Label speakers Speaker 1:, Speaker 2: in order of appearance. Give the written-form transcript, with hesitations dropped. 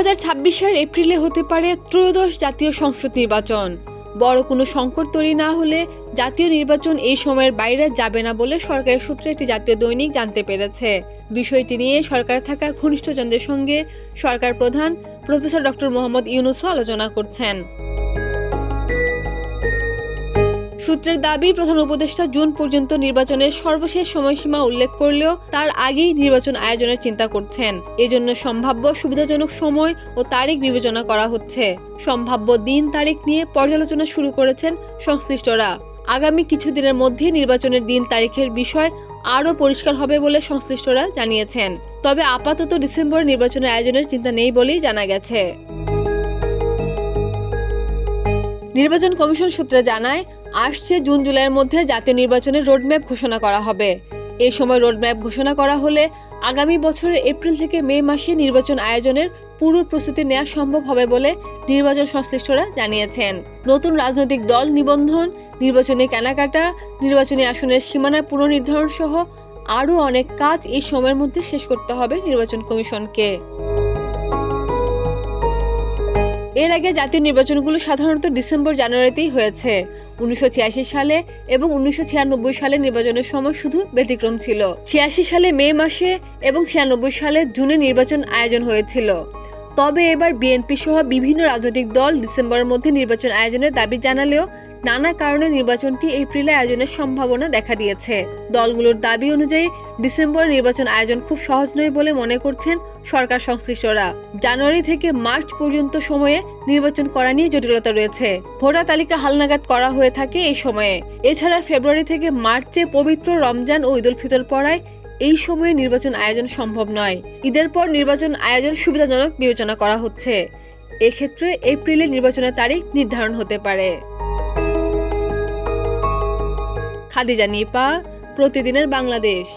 Speaker 1: 2026 সালের এপ্রিলে হতে পারে ত্রয়োদশ জাতীয় সংসদ নির্বাচন। বড় কোনো সংকট তৈরি না হলে জাতীয় নির্বাচন এই সময়ের বাইরে যাবে না বলে সরকারের সূত্রে একটি জাতীয় দৈনিক জানতে পেরেছে। বিষয়টি নিয়ে সরকার থাকা ঘনিষ্ঠজনদের সঙ্গে সরকার প্রধান প্রফেসর ডক্টর মোহাম্মদ ইউনূসও আলোচনা করছেন। সূত্রের দাবি, প্রধান উপদেষ্টা জুন পর্যন্ত নির্বাচনের সর্বশেষ সময়সীমা উল্লেখ করলেও তার আগেই নির্বাচন আয়োজনের চিন্তা করছেন। এজন্য সম্ভাব্য সুবিধাজনক সময় ও তারিখ বিবেচনা করা হচ্ছে। সম্ভাব্য দিন তারিখ নিয়ে পর্যালোচনা শুরু করেছেন সংশ্লিষ্টরা। আগামী কিছুদিনের মধ্যে নির্বাচনের দিন তারিখের বিষয় আরও পরিষ্কার হবে বলে সংশ্লিষ্টরা জানিয়েছেন। তবে আপাতত ডিসেম্বরে নির্বাচনের আয়োজনের চিন্তা নেই বলেই জানা গেছে। নির্বাচন কমিশন সূত্রে জানায়, আসছে জুন জুলাইয়ের মধ্যে জাতীয় নির্বাচনের রোডম্যাপ ঘোষণা করা হবে। এই সময় রোডম্যাপ ঘোষণা করা হলে আগামী বছরের এপ্রিল থেকে মে মাসে নির্বাচন আয়োজনের পুরো প্রস্তুতি নেওয়া সম্ভব হবে বলে নির্বাচন সংশ্লিষ্টরা জানিয়েছেন। নতুন রাজনৈতিক দল নিবন্ধন, নির্বাচনী কেনাকাটা, নির্বাচনী আসনের সীমানা পুনর্নির্ধারণ সহ আরও অনেক কাজ এই সময়ের মধ্যে শেষ করতে হবে নির্বাচন কমিশনকে। এর আগে জাতীয় নির্বাচনগুলো সাধারণত ডিসেম্বর জানুয়ারিতেই হয়েছে। 1986 সালে এবং 1996 সালে নির্বাচনের সময় শুধু ব্যতিক্রম ছিল। 86 সালে মে মাসে এবং 96 সালে জুনে নির্বাচন আয়োজন হয়েছিল। তবে এবার বিএনপি সহ বিভিন্ন রাজনৈতিক দল ডিসেম্বরের মধ্যে নির্বাচন আয়োজনের দাবি জানালেও নানা কারণে নির্বাচনটি এপ্রিলে আয়োজনের সম্ভাবনা দেখা দিয়েছে। দলগুলোর দাবি অনুযায়ী ডিসেম্বরে নির্বাচন আয়োজন খুব সহজ নয় বলে মনে করছেন সরকার সংশ্লিষ্টরা। জানুয়ারি থেকে মার্চ পর্যন্ত সময়ে নির্বাচন করা নিয়ে জটিলতা রয়েছে। ভোটার তালিকা হালনাগাদ করা হয়ে থাকে এই সময়ে। এছাড়া ফেব্রুয়ারি থেকে মার্চে পবিত্র রমজান ও ঈদুল ফিতর পড়ায় এই সময়ে নির্বাচন আয়োজন সম্ভব নয়। ঈদের পর নির্বাচন আয়োজন সুবিধাজনক বিবেচনা করা হচ্ছে। এক্ষেত্রে এপ্রিলে নির্বাচনের তারিখ নির্ধারণ হতে পারে। খাদিজা নিপা, প্রতিদিনের বাংলাদেশ।